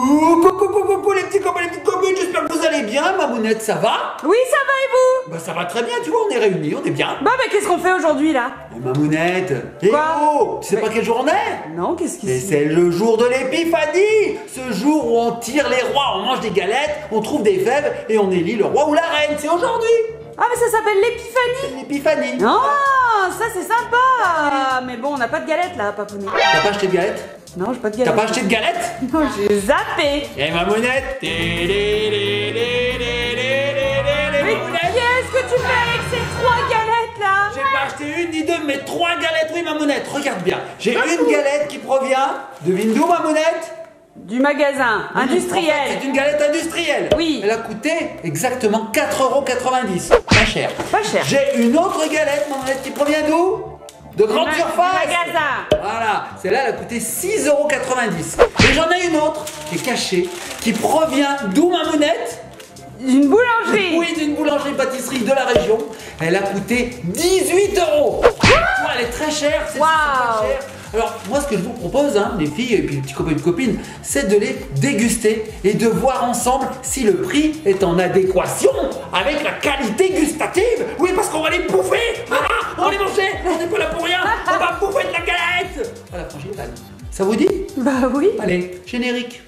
Coucou les petits copains, les petites copines, j'espère que vous allez bien. Mamounette, ça va? Oui, ça va et vous? Bah ça va très bien, tu vois, on est réunis, on est bien. Bah mais qu'est-ce qu'on fait aujourd'hui là? Mamounette, Quoi? oh, tu sais pas quel jour on est? Non, qu'est-ce qui Et se... c'est le jour de l'épiphanie. Ce jour où on tire les rois, on mange des galettes, on trouve des fèves et on élit le roi ou la reine, c'est aujourd'hui. Ah mais ça s'appelle l'épiphanie. L'épiphanie. Ah, ça c'est sympa. Mais bon, on n'a pas de galette là, papounet. T'as pas acheté de galettes? Non, j'ai pas de T'as galette. pas acheté de galettes? Non, j'ai zappé. Et Mamounette. Mais qu'est-ce que tu fais avec ces 3 galettes là? J'ai pas acheté une ni deux, mais 3 galettes, oui Mamounette, regarde bien. J'ai une galette qui provient, devine d'où Mamounette? Du magasin industriel. En fait, c'est une galette industrielle. Oui. Elle a coûté exactement 4,90 €. Pas cher. Pas cher. J'ai une autre galette, Mamounette, qui provient d'où? De grande surface. Du magasin. Voilà, celle-là, elle a coûté 6,90 €. Et j'en ai une autre qui est cachée, qui provient d'où Mamounette? Une boulangerie. Oui, d'une boulangerie-pâtisserie de la région. Elle a coûté 18 €. Ouais, elle est très chère, c'est Waouh. super cher. Alors, moi, ce que je vous propose, hein, les filles et puis les petits copains et copines, c'est de les déguster et de voir ensemble si le prix est en adéquation avec la qualité gustative. Oui, parce qu'on va les bouffer. Voilà, on va les manger. On n'est pas là pour rien. On va bouffer de la galette. Voilà, frangipane. Ça vous dit? Bah oui. Allez, générique.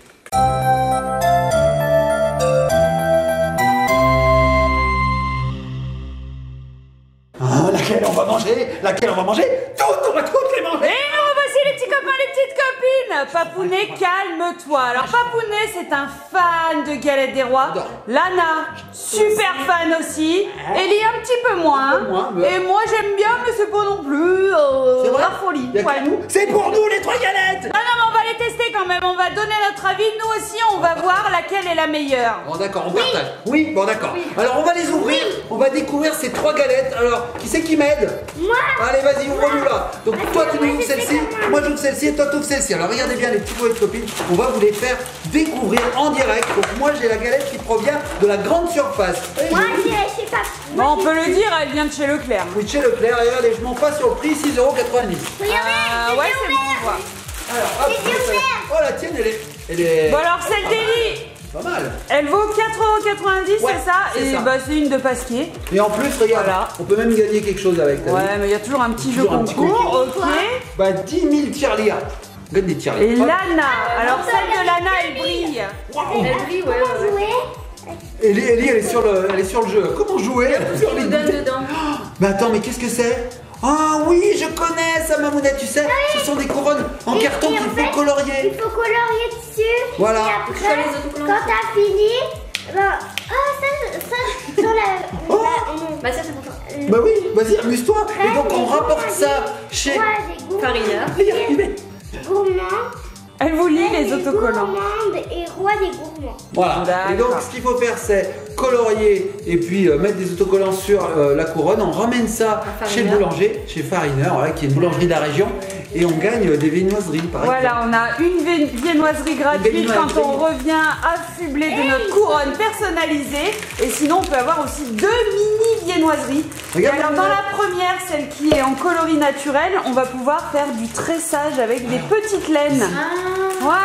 Ah, laquelle on va manger? Laquelle on va manger? Toutes, on va toutes les manger. Et nous voici les petits copains, les petites copines. Papounet, calme-toi. Alors Papounet, c'est un fan de Galette des Rois. J'adore. Lana, super fan aussi. Ellie, un petit peu moins. Un peu moins, mais- Et moi, j'aime bien, mais c'est pas non plus C'est vrai? la folie. Y a que Ouais. nous. C'est pour nous les 3 galettes. Non, non, mais on va les tester quand même. On va donner notre avis. Nous aussi, on va voir laquelle est la meilleure. Bon d'accord, on partage. Oui, bon d'accord. Alors on va les ouvrir, on va découvrir ces 3 galettes. Alors, qui c'est qui m'aide? Moi. Allez, vas-y, ouvre-nous là. Donc toi tu nous ouvres je sais celle-ci, comment. moi j'ouvre celle-ci et toi tu ouvres celle-ci. Alors regardez bien les petits copains et copines, on va vous les faire découvrir en direct. Donc moi j'ai la galette qui provient de la grande surface. Et Moi, je- je sais pas. Bon, on peut le dire, elle vient de chez Leclerc. Oui, chez Leclerc, et regardez, je m'en passe sur le prix, 6,90 €. Regardez, Ouais, c'est bon, on voit. Alors, hop, C'est bien ouvert. oh la tienne elle est Bon, alors celle d'Ellie, pas mal. elle vaut 4,90 €, Ouais, c'est ça? c'est Et ça. bah, c'est une de Pasquier. Et en plus, regarde, Voilà. on peut même gagner quelque chose avec ta vie. Ouais, mais il y a toujours un petit jeu Toujours un petit concours. Ok. Bah 10 000 tirelires. Gagne des tirelires. Et Hop. Lana, alors celle de Lana, elle brille. Waouh. Comment jouer? Ellie, elle est sur le jeu. Comment jouer? Sur les donne bouteilles. dedans. Mais attends, mais qu'est-ce que c'est? Ah oui, je connais ça, Mamounette, tu sais. Ce sont des couronnes en Et- carton et qu'il en faut fait, colorier. Il faut colorier dessus. Voilà. Et Sur les après, autocollants. quand t'as fini, ben, ça, sur la. Oh. Bah ça c'est pour toi. Bah oui, vas-y, amuse-toi. Et donc on rapporte ça chez. Ouais, des gourmands. Farina. Gourmands. Elle vous lit les autocollants. Gourmandes et roi des gourmands. Voilà. Et donc D'accord. ce qu'il faut faire, c'est colorier et puis mettre des autocollants sur la couronne. On ramène ça À chez le Farineur. boulanger, chez Farineur, voilà, qui est une boulangerie de la région, et on gagne des viennoiseries, par exemple. Voilà, on a une viennoiserie gratuite viennoiserie. quand on revient affublé de notre couronne personnalisée. Et sinon, on peut avoir aussi 2 mini viennoiseries. Et Regarde, alors, dans Mamounette. la première, celle qui est en coloris naturel, on va pouvoir faire du tressage avec des petites laines. Voilà.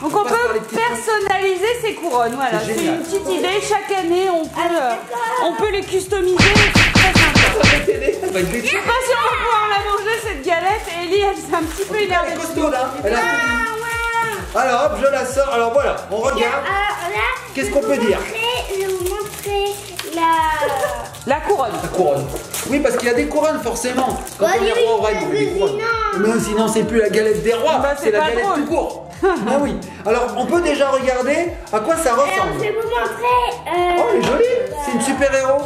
Donc on passe par les peut petits personnaliser ces couronnes. Voilà, C'est c'est génial. une petite idée. Chaque année, on peut les customiser. C'est très sympa. Ça va t'aider, ça va être Je sais pas si on va pouvoir la manger cette galette. Ellie, elle s'est un petit peu Elle est énervée. costaud là. Elle a tout. Alors hop, je la sors. Alors voilà, on regarde. Là, Qu'est-ce qu'on peut dire? Je vais vous montrer la. La couronne. La couronne. Oui, parce qu'il y a des couronnes forcément. Quand Bah on est oui, roi ou reine, on met des mais couronnes. sinon- Mais sinon, c'est plus la galette des rois, Bah, c'est c'est la pas galette drôle. tout court. Ah oui. Alors, on peut déjà regarder à quoi ça Alors, ressemble. je vais vous montrer. Oh, elle est jolie. C'est une super-héros.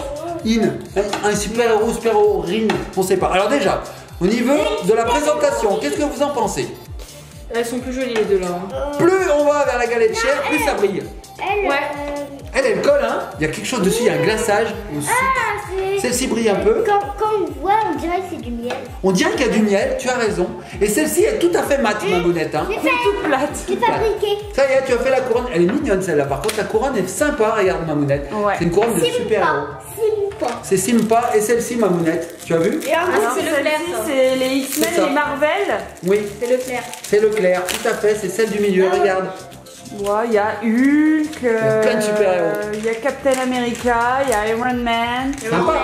Un super-héros, super-héroïne, on sait pas. Alors déjà, au niveau de la présentation, qu'est-ce que vous en pensez? Elles sont plus jolies les deux là. hein. Plus on va vers la galette chère, plus ça brille. Elle, Ouais. Elle colle, hein. Il y a quelque chose dessus, il y a un glaçage. c'est. Celle-ci brille un peu. Quand on voit, on dirait que c'est du miel. On dirait qu'il y a du miel, tu as raison. Et celle-ci est tout à fait mate, ma bonnette. Hein. J'ai C'est toute plate. fabriqué. Ça y est, tu as fait la couronne. Elle est mignonne celle-là. Par contre, la couronne est sympa. Regarde, Mamounette. Ouais. C'est une couronne de super-héros. Simpa. C'est Simpa et celle-ci, Mamounette. Tu as vu? Et en plus, Alors, c'est Leclerc, celle-ci, ça. c'est les X-Men, C'est ça. les Marvel. Oui, C'est Leclerc. c'est Leclerc. Tout à fait, c'est celle du milieu. Regarde. Ouais, il y a Hulk, y a plein de super-héros. il y a Captain America, il y a Iron Man. Sympa.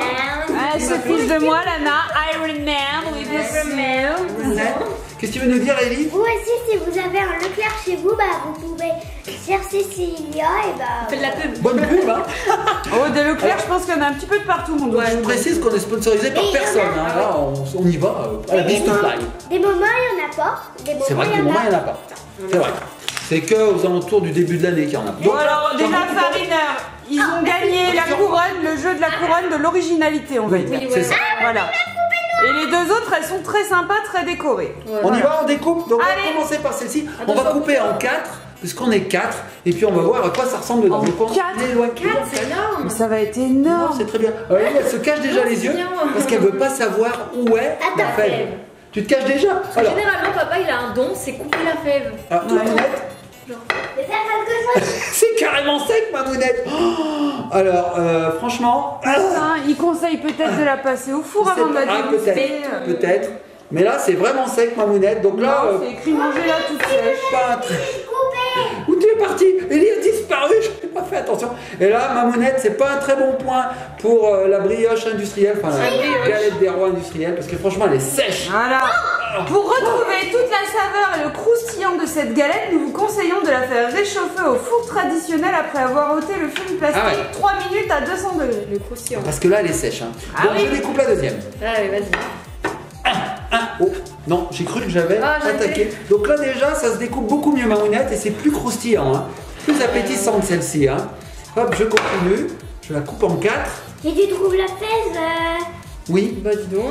Ah, c'est fils de moi, Lana, Iron Man, oui, bien sûr. Qu'est-ce que tu veux nous dire, Ellie? Vous aussi, si vous avez un Leclerc chez vous, bah, vous pouvez chercher s'il y a et bah. Faites de la pub. Bonne pub, hein? Oh, des Leclerc, je pense qu'il y en a un petit peu de partout, mon Je précise qu'on est sponsorisé par Et personne. il y en a- Hein. Là, on y va à la Des Bistop moments, Live. des moments, il n'y en a pas. Des moments, C'est vrai que il du y en moment, a. il n'y en a pas. C'est vrai. C'est qu'aux alentours du début de l'année qu'il y en a. Bon, alors, déjà, Farineur, ils ont gagné la couronne, le jeu de la couronne de l'originalité, on va dire. C'est ça. Voilà. Et les deux autres, elles sont très sympas, très décorées. On y va, on découpe. Donc on Allez. va commencer par celle-ci. On Attention, va couper en 4, puisqu'on est 4. Et puis on va voir à quoi ça ressemble dedans. En Donc, on 4? éloigne. C'est énorme. Mais ça va être Non, énorme. c'est très bien. Alors, elle se cache déjà Non, les c'est yeux bien. parce qu'elle veut pas savoir où est la Attends. fève. Tu te caches déjà? Alors, Généralement, papa, il a un don, c'est couper la fève. ah, toi, Ouais. Mounette, Mais faire quelque chose. c'est carrément sec, ma Mounette. Oh, alors, franchement, Hein, ils conseillent peut-être de la passer au four avant de la ah, déguster. peut-être. Mais là, c'est vraiment sec, ma Mounette. Donc là, Non, c'est écrit manger là toute sèche. pas un truc. Où tu es parti? Ellie a disparu, je n'ai pas fait attention. Et là, ma Mounette, c'est pas un très bon point pour la brioche industrielle, enfin la galette des rois industrielle, parce que franchement, elle est sèche. Voilà. Pour retrouver toute la saveur et le croustillant de cette galette, nous vous conseillons de la faire réchauffer au four traditionnel après avoir ôté le film plastique Ah ouais. 3 minutes à 200 degrés. Le croustillant. Parce que là, elle est sèche. Hein. Ah Donc, oui. je découpe la deuxième. Allez, vas-y. Oh, non, j'ai cru que j'avais Ah, j'ai attaqué. Donc là, déjà, ça se découpe beaucoup mieux, ma Mounette, et c'est plus croustillant. Hein. Plus appétissante, celle-ci. Hein. Hop, je continue. Je la coupe en 4. Et tu trouves la fève Oui, Bah, dis donc.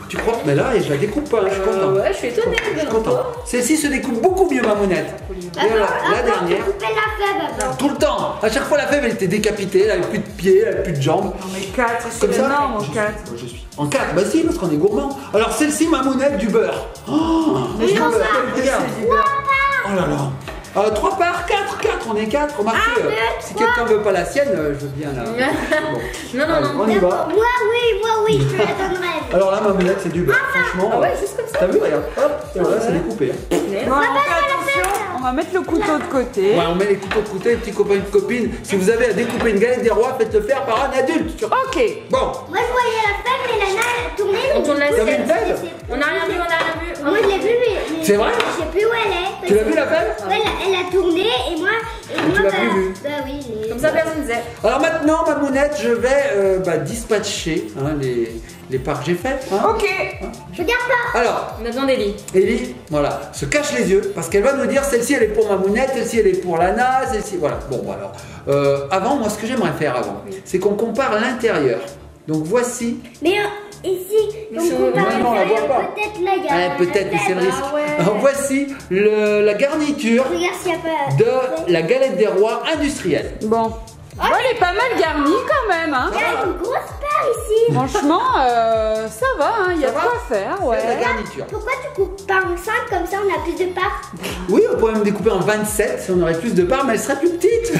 tu crois? Mais là, je la découpe pas, hein, je suis content. Ouais, je suis étonnée. Je suis content. Celle-ci se découpe beaucoup mieux, ma Mounette. Et alors, la dernière. Couper la fève avant. Tout le temps. À chaque fois, la fève, elle était décapitée. Elle avait plus de pieds, elle avait plus de jambes. Non mais 4, Comme c'est ça. énorme en Je suis- 4. je suis en 4. Bah si, parce qu'on est gourmand. Alors, celle-ci, ma Mounette, du beurre. Oh, Mais du je pense beurre. pas que Regarde. c'est du beurre. Oh là là. 3 parts, 4, on est 4. Remarquez, si quelqu'un veut pas la sienne, je veux bien la. Bon. Non, non, Allez, non. on y va. Moi oui, je te la donnerai. Alors là, ma Mounette, c'est du beurre. Franchement. Ah ouais, juste comme ça. T'as vu, regarde. Hop, et voilà, c'est découpé. Hein. Bon, alors, on fait attention, on va mettre le couteau de côté. Ouais, on met les couteaux de côté, les petits copains et copines. Si vous avez à découper une galette des rois, faites-le faire par un adulte. Ok. Bon. Moi je voyais la fève, mais Lana a tourné. On tourne T'as vu l'assiette. une fève? On n'a rien vu, on n'a rien vu. Moi je l'ai vue, mais C'est vrai? je sais plus où elle est. Tu l'as vu la fève? Ouais, elle a tourné et moi. tu l'as plus vue? Bah oui, Comme ça, personne ne sait. Alors maintenant, ma Mounette, je vais dispatcher hein, les parts que j'ai faites. Hein. Ok. Je regarde pas. Alors, On a besoin d'Ellie. Ellie, voilà, se cache les yeux parce qu'elle va nous dire celle-ci elle est pour ma Mounette, celle-ci elle est pour Lana, celle-ci. Voilà. Bon, alors, avant, moi, ce que j'aimerais faire avant, c'est qu'on compare l'intérieur. Donc voici. Mais ici, donc sur- on va non, on la voit pas. peut-être là, il y a. Ah, peut-être, mais c'est le fève. risque. Ah ouais. Alors voici la garniture Regarde s'il n'y a pas. de la galette des rois industrielle. Bon. Bon, elle est pas mal garnie quand même, hein. Il y a une grosse part ici. Franchement, ça va, hein. Il y a Ça de va quoi faire, C'est la ouais. garniture. Pourquoi tu coupes pas en 5 comme ça on a plus de parts? Oui, on pourrait même découper en 27 si on aurait plus de parts, mais elle serait plus petite.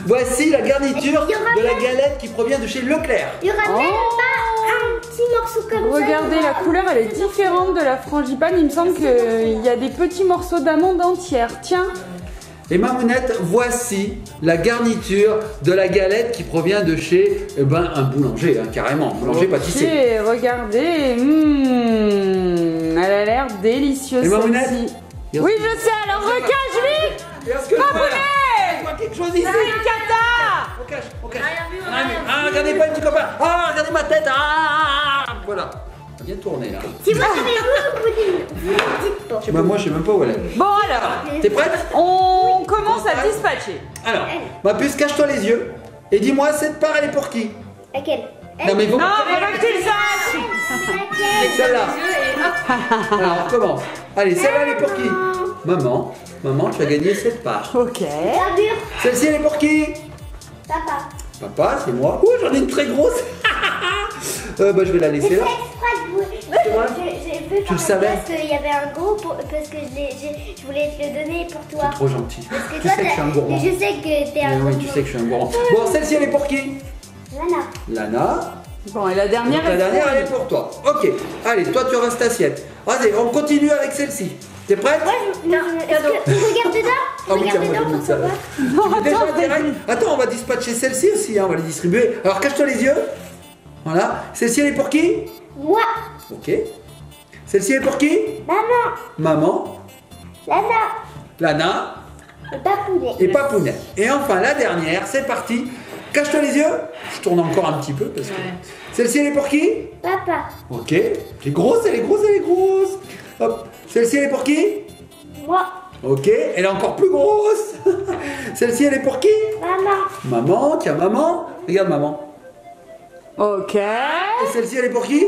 Voici la garniture Il y aura de la même- galette qui provient de chez Leclerc. Il y aura Oh. même pas un petit morceau comme ça. Regardez, la couleur, elle est différente de la frangipane. Il me semble qu'il y a des petits morceaux d'amande entière. Tiens. Et ma Mounette, voici la garniture de la galette qui provient de chez un boulanger, hein, carrément, boulanger pâtissier. Ok, regardez. Elle a l'air délicieuse Et ma Mounette? celle-ci. Oui, je sais, alors recache vite. Est-ce que Ma Mounette! je vois quelque chose ici? C'est une cata. On cache, on cache. On a rien vu, on a Ah, rien vu. ah, regardez pas, petit copain. Ah, regardez ma tête. Ah, voilà. Ça vient de tourner là. Si vous savez vous ne dites pas. Bah, moi, je sais même pas où elle est. Bon, alors, T'es prête? on commence à dispatcher. Alors, ma puce, cache-toi les yeux et dis-moi, cette part, elle est pour qui? Laquelle? Non, mais faut Non, faut pas que tu le saches. Laquelle? Celle-là. Les yeux et hop. Alors, on recommence. Allez, celle-là, elle est pour qui? Maman, maman, tu as gagné cette part. Ok. Gravure. Celle-ci, elle est pour qui? Papa. Papa, c'est moi. Ouh, j'en ai une très grosse. Bah, je vais la J'ai laisser fait là. exprès de vous. C'est vrai? J'ai fait Tu le savais? parce qu'il y avait un gros parce que je voulais te le donner pour toi. Trop gentil. Parce que Tu toi, sais que je suis un gourmand. je sais que t'es un Mais oui, gourmand. tu sais que je suis un gourmand. Bon, celle-ci, elle est pour qui? Lana. Lana. Bon, et la dernière, Donc, la dernière, elle est pour toi. Ok. Allez, toi, tu restes assiette. Allez, on continue avec celle-ci. T'es prête? Est-ce que tu regardes dedans? Ah oui, Regarde tiens, moi, dedans je pour vais savoir. mettre ça. Déjà, direct. Attends, on va dispatcher celle-ci aussi, hein, on va les distribuer. Alors, cache-toi les yeux. Voilà. Celle-ci, elle est pour qui? Moi, Ok. Celle-ci, elle est pour qui? maman, Maman, Lana, Lana et Papounet. et Papounet. Et enfin, la dernière, c'est parti. Cache-toi les yeux. Je tourne encore un petit peu parce que... Celle-ci, elle est pour qui? Papa, Ok. Elle est grosse, elle est grosse, elle est grosse. Hop. Celle-ci, elle est pour qui? moi, Ok. Elle est encore plus grosse. Celle-ci, elle est pour qui? maman, Maman, tiens, maman. Regarde, maman. Ok. Et celle-ci, elle est pour qui?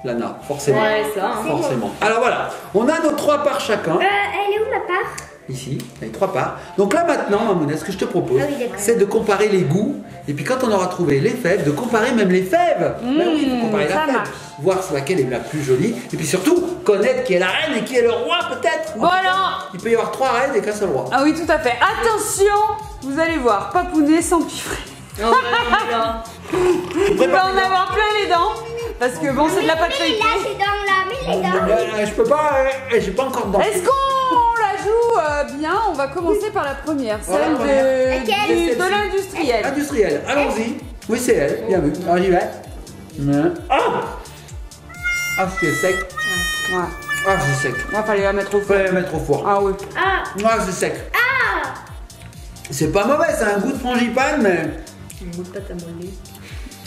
Lana, forcément. Ouais, ça. Hein. Forcément. Alors voilà, on a nos 3 parts chacun. elle est où ma part? Ici, avec 3 parts. Donc là maintenant, Mamouna, ce que je te propose, Ah oui, d'accord. c'est de comparer les goûts. Et puis quand on aura trouvé les fèves, de comparer même les fèves. Ben oui, il faut comparer la ça fève. marche. Voir laquelle est la plus jolie. Et puis surtout, connaître qui est la reine et qui est le roi peut-être. Voilà. Il peut y avoir 3 reines et qu'un seul roi. Ah oui, tout à fait. Attention, vous allez voir, Papounet s'empiffrer. Oh, ouais, là. Il va en avoir plein les dents. Parce que bon, c'est de la pâte Mets feuilletée. là, c'est dans là, mets les dents. Je peux pas, j'ai pas encore de dents. Est-ce qu'on la joue bien? On va commencer par la première, Voilà, celle la première. Laquelle? de l'industriel. Industriel, allons-y. Oui, c'est elle, bien vu. Alors j'y vais. Ah, ah, c'est sec. Ouais. Ah, c'est sec. Il va falloir la mettre au Faut feu. la mettre au four. Ah oui. Ah, Ah, c'est sec. C'est pas mauvais, ça a un goût de frangipane, mais Un goût de pâte à modeler.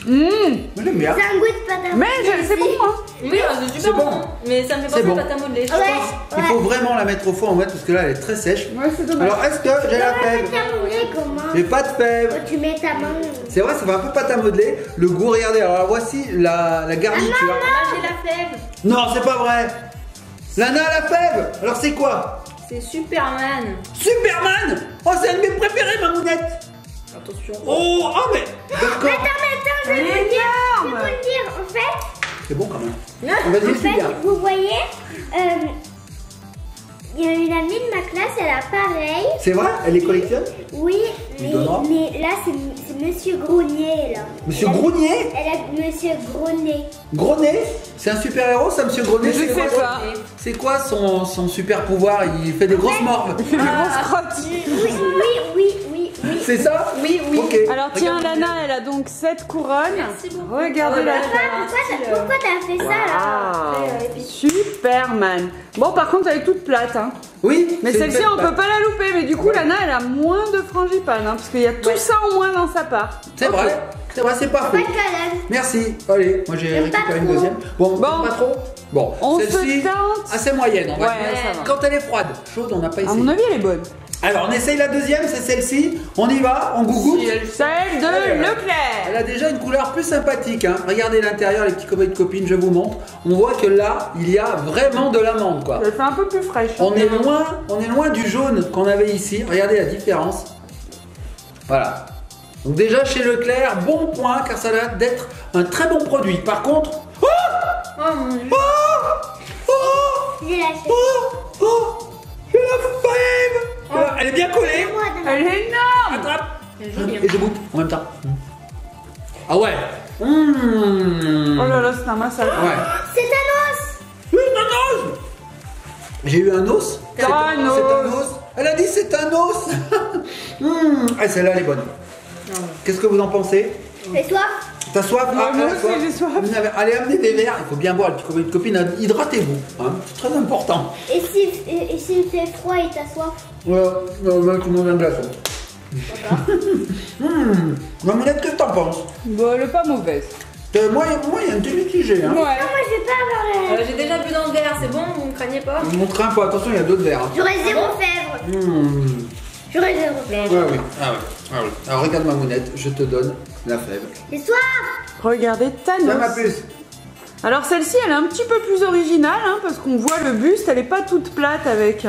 moi, j'aime bien. c'est un goût de pâte à Mais c'est bon, hein. Oui, c'est C'est super bon. bon. Mais ça me fait C'est penser bon. à pâte à modeler. Ouais, Il faut vraiment la mettre au four en fait parce que là elle est très sèche. Ouais, c'est dommage. Alors est-ce que j'ai la fève? Pâte à modeler, comment? J'ai pas de fève. Oh, tu mets ta main. C'est vrai, ça fait un peu pâte à modeler. Le goût, regardez. Alors voici la garniture. Là, j'ai la fève. Non, c'est pas vrai. Lana a la fève. Alors c'est quoi? C'est Superman. Superman. Oh, c'est un de mes préférés, ma mounette. Attention. Oh, ah mais d'accord. Attends, je vais vous le dire. Je vais vous le dire. En fait, C'est bon quand même. Vas-y, en c'est fait, bien. vous voyez, il y a une amie de ma classe, elle a pareil. C'est vrai? Elle les collectionne? Oui, Il donnera. mais là, c'est Monsieur Grenier, là. Monsieur Elle a- Grenier? Elle a Monsieur Grenet. Grenet? C'est un super héros, ça, Monsieur Grenet? Je C'est sais quoi- pas. C'est quoi son super pouvoir? Il fait des grosses morves. Il fait des grosses crottes. Oui. C'est ça? Oui, oui. Ok. Alors tiens, Regarde. Lana, elle a donc 7 couronnes. Merci beaucoup. Regardez la Pourquoi t'as fait ça, là? Superman. Bon, par contre, elle est toute plate, hein. Oui. Mais c'est celle-ci, une on belle peut pas la louper. Mais du coup, Lana, elle a moins de frangipane, hein, parce qu'il y a tout ça en moins dans sa part. C'est vrai, c'est pas faux. Pas de calage. Merci. Allez, moi j'ai J'aime pas récupéré une trop. deuxième. Bon, Bon. pas trop. Bon, On celle-ci se tente. assez moyenne, on va Ouais, dire. ça va. Quand elle est froide, chaude, on n'a pas À essayé. mon avis, elle est bonne. Alors on essaye la deuxième, c'est celle-ci. On y va, on gougoute. Celle de Elle Leclerc. a déjà une couleur plus sympathique. Hein. Regardez l'intérieur, les petits copains de copines, je vous montre. On voit que là, il y a vraiment de l'amande, quoi. Elle fait un peu plus fraîche. On est loin du jaune qu'on avait ici. Regardez la différence. Voilà. Donc déjà chez Leclerc, bon point car ça a l'air d'être un très bon produit. Par contre, oh, Oh mon dieu. J'ai lâché. j'ai la fève. Elle est bien collée. Moi, de Elle est énorme. Attrape. C'est joli. hein. Et je goûte en même temps. Ah ouais. Oh là là, c'est un massacre. Ouais. C'est un os. Oui, un os. J'ai eu un os. C'est un os. C'est un os. Elle a dit c'est un os. Ah, celle-là elle est bonne. Qu'est-ce que vous en pensez? Et toi? T'as soif? Moi elle a aussi, j'ai soif. Allez, amenez des verres. Il faut bien boire, les petits copines. Hydratez-vous. Hein. C'est très important. Et s'il fait froid et t'as soif? Ouais, tout le monde vient de glaçon. Mamounette, qu'est-ce que t'en penses? Bon, elle est pas mauvaise. Moi, il y a un petit mitigé. Hein. Ouais. Non, moi je vais pas avoir la... J'ai déjà bu dans le verre, c'est bon, vous ne craignez pas? Ne montrez un peu, attention, il y a d'autres verres. Hein. J'aurais 0 fèvre. J'aurais 0 fèvre. Ah oui, ah oui. Alors regarde Mamounette, je te donne la fève. Et soif. Regardez Tiens ma Thanos. puce. Alors celle-ci, elle est un petit peu plus originale, hein, parce qu'on voit le buste, elle est pas toute plate avec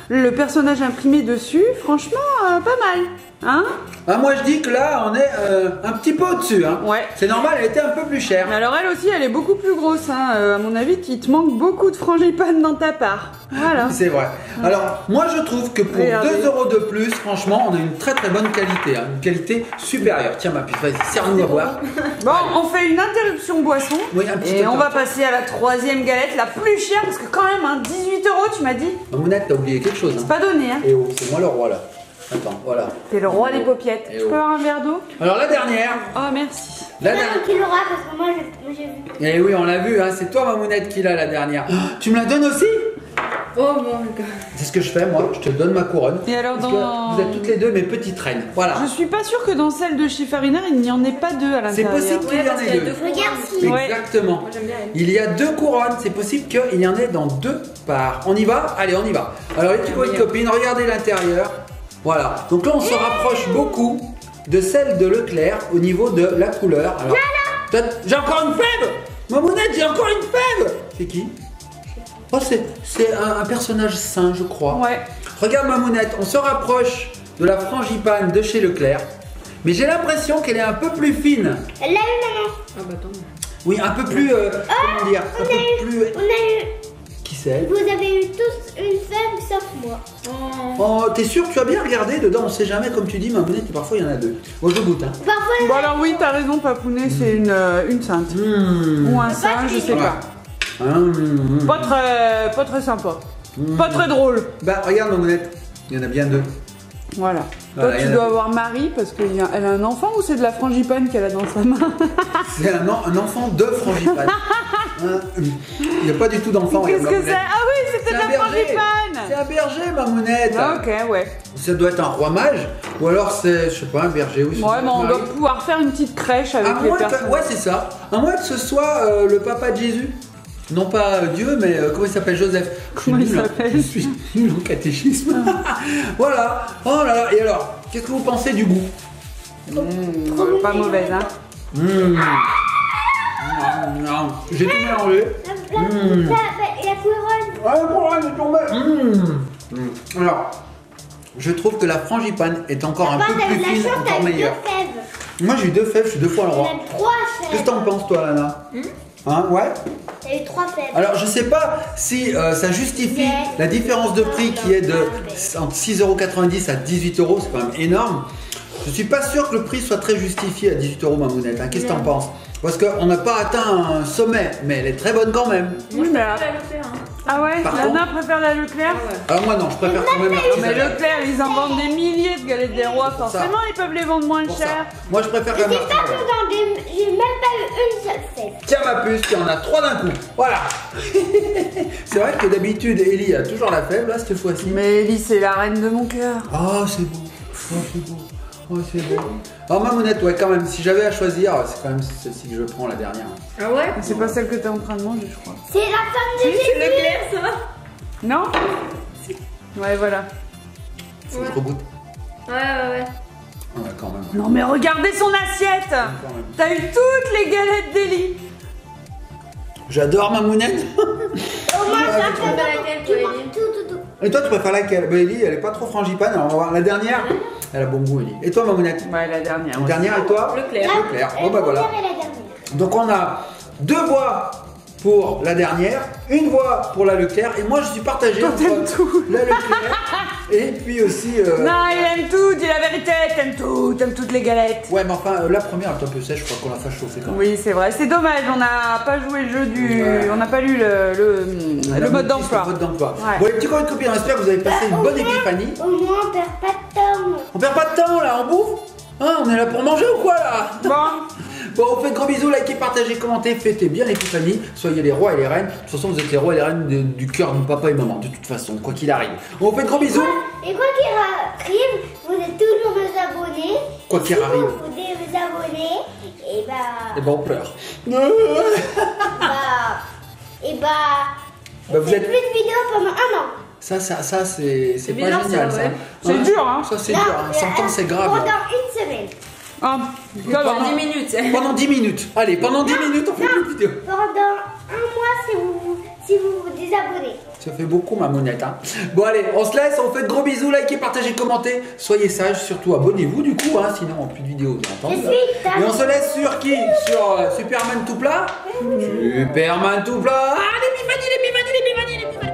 le personnage imprimé dessus, franchement, pas mal. Hein? Ah, moi je dis que là on est un petit peu au-dessus. Hein. Ouais. C'est normal, elle était un peu plus chère. Mais alors elle aussi, elle est beaucoup plus grosse. Hein. À mon avis, il te manque beaucoup de frangipane dans ta part. Voilà. C'est vrai. Alors, moi je trouve que pour Regardez. 2 € de plus, franchement, on a une très très bonne qualité. Hein. Une qualité supérieure. Tiens, ma puce, vas-y, serre-nous à boire. Bon, on fait une interruption boisson. Oui, un petit et peu on de va temps. passer à la 3e galette, la plus chère, parce que quand même, hein, 18 €, tu m'as dit. Mamounette, t'as oublié quelque chose. C'est Hein. pas donné, hein. Et oh, c'est moi le roi là. Attends, voilà. T'es le roi des paupiètes. Eh Je oh. peux avoir un verre d'eau? Alors la dernière. Oh, merci. La C'est dernière. moi qui l'aura parce que moi j'ai vu. Eh oui, on l'a vu, hein. C'est toi Mamounette qui l'a la dernière. Oh, tu me la donnes aussi? Oh mon gars. C'est ce que je fais, moi. Je te donne ma couronne. Et alors, Parce dans- que vous êtes toutes les deux mes petites reines. Voilà. Je suis pas sûre que dans celle de chez Fariner, il n'y en ait pas deux à C'est l'intérieur. possible qu'il y en parce ait qu'il y a deux. deux Regarde couronnes. si. Ouais. Exactement. Moi j'aime bien elle. Il y a 2 couronnes, c'est possible qu'il y en ait dans 2 parts. On y va? Allez, on y va. Alors les petites Oui. copines, regardez l'intérieur. Voilà. Donc là, on se rapproche beaucoup de celle de Leclerc au niveau de la couleur. Alors, j'ai encore une fève! Mamounette, j'ai encore une fève! C'est qui? Oh, c'est un personnage sain, je crois. Ouais. Regarde Mamounette, on se rapproche de la frangipane de chez Leclerc. Mais j'ai l'impression qu'elle est un peu plus fine. Elle l'a eu, maman. Ah bah attends. Oui, un peu plus. Comment dire? Un peu plus. On a eu. Qui c'est? Vous avez eu tous une femme sauf moi. Oh. Oh, t'es sûr? Tu as bien regardé dedans? On sait jamais, comme tu dis, Mamounette, parfois il y en a 2. Bon, je goûte, hein. Parfois, Bon alors oui, t'as raison, Papounet, c'est une sainte. Mmh. Ou un singe, je sais pas. Mmh. Pas très sympa. Pas très drôle. Bah, regarde, Mamounette, il y en a bien 2. Voilà. Voilà, Toi, y tu en a- dois avoir Marie parce qu'elle a un enfant ou c'est de la frangipane qu'elle a dans sa main? C'est un enfant de frangipane. Hein, il n'y a pas du tout d'enfant. Qu'est-ce regarde, que c'est? Mamounette. Ah oui, c'était C'est de un la berger. C'est frangipane. un berger, Mamounette. Ah, ok, ouais. Ça doit être un roi mage. Ou alors c'est, je sais pas, un berger. Oui, Ouais, mais on Marie. doit pouvoir faire une petite crèche avec À les moins que, personnes. ouais, c'est ça. À moins que ce soit le papa de Jésus. Non pas Dieu, mais comment il s'appelle? Joseph. Comment il s'appelle? Je suis nul au catéchisme. Voilà. Oh là là. Et alors, qu'est-ce que vous pensez du goût? Pas mauvaise, hein. Mmh. Non. J'ai tout mélangé. la couronne. Ah, la couronne est tombée. Alors, je trouve que la frangipane est encore un peu T'as eu plus de la fine, chance, t'as encore eu 2 meilleure. fèves. Moi j'ai eu 2 fèves, je suis 2 fois le On roi. a 3 Qu'est-ce que fèves. t'en penses toi, Lana? Hein, ouais. T'as eu 3 fèves. Alors je sais pas si ça justifie la différence de prix qui est de entre 6,90 € à 18 €, c'est quand même énorme. Je suis pas sûr que le prix soit très justifié à 18 € Mamounette, hein. Qu'est-ce que t'en penses? Parce qu'on n'a pas atteint un sommet, mais elle est très bonne quand même. Moi je mais préfère la Leclerc. Hein. Ah ouais, Par Lana préfère la Leclerc. Ah ouais. Alors moi non, je préfère quand même la Mais Isabelle. Leclerc, ils en vendent des milliers de galettes des rois, forcément ils peuvent les vendre moins Pour ça. cher. Moi je préfère quand même J'étais pas la Isabelle. contente, j'ai même pas eu une seule fève. Tiens ma puce, tu en as 3 d'un coup. Voilà. C'est vrai que d'habitude Ellie a toujours la faible, là cette fois-ci. Mais Ellie, c'est la reine de mon cœur. Oh c'est beau. Oh c'est beau. Oh c'est beau. Alors Mamounette, ouais quand même, si j'avais à choisir, c'est quand même celle-ci que je prends la dernière. Ah ouais? C'est pas celle que t'es en train de manger, je crois. C'est la femme de C'est Jésus. Leclerc ça? Non? Ouais, voilà. Faut que Ouais. je regoute. Ouais. Ouais quand même. Non mais regardez son assiette! Quand même. T'as eu toutes les galettes d'Ellie! J'adore Mamounette. Au moins, Ah, ça tu fait préfères laquelle, tu toi, manges Ellie? tout. Et toi tu préfères laquelle? Bah Ellie, elle est pas trop frangipane, alors on va voir la dernière. Elle a bon goût Ellie. Et toi Mamounette? Ouais, la dernière. La aussi. dernière et toi? Leclerc. Leclerc. La Bon bah voilà. première et la dernière. Donc on a 2 voix pour la dernière, 1 voix pour la Leclerc, et moi je suis partagé Toi, t'aimes entre tout. la Leclerc et puis aussi. Non, il aime tout, dis la vérité, t'aimes tout, t'aimes toutes les galettes. Ouais, mais enfin la première elle est un peu sèche, je crois qu'on la fasse chauffer quand même. Oui, c'est vrai, c'est dommage, on n'a pas joué le jeu du. Ouais. On n'a pas lu le mode d'emploi. Le mode d'emploi. Ouais. Bon les petits copains, on espère que vous avez passé une bonne épiphanie. Au moins, on perd pas de temps. On perd pas de temps là, on bouffe. Hein, on est là pour manger ou quoi là? Bon, Bon, on fait de gros bisous, likez, partagez, commentez, fêtez bien l'épiphanie. Soyez les rois et les reines. De toute façon, vous êtes les rois et les reines du cœur de papa et maman, de toute façon, quoi qu'il arrive. On vous fait de gros bisous. Et quoi qu'il arrive, vous êtes toujours mes abonnés. Quoi qu'il Si arrive. vous voulez vous abonner, et Et ben on pleure. on vous fait êtes- plus de vidéos pendant 1 an. Ça c'est pas bizarre, génial ça, ça. ouais. C'est dur, hein. Ça c'est dur, hein. 100 ans c'est grave. Pendant hein. 1 semaine. ah, ça va. Pendant 10 minutes. Pendant 10 minutes. Allez, pendant 10 minutes on fait une vidéo. Pendant 1 mois, si vous vous désabonnez. Ça fait beaucoup ma monette, hein. Bon allez, on se laisse, on fait de gros bisous, likez, partagez, commentez. Soyez sages, surtout abonnez-vous du coup, hein, sinon plus de vidéos bien entendu. Et on se laisse sur qui? Sur Superman tout plat. Superman tout plat. Ah les bifani, les bifani, les bifani, les bifani.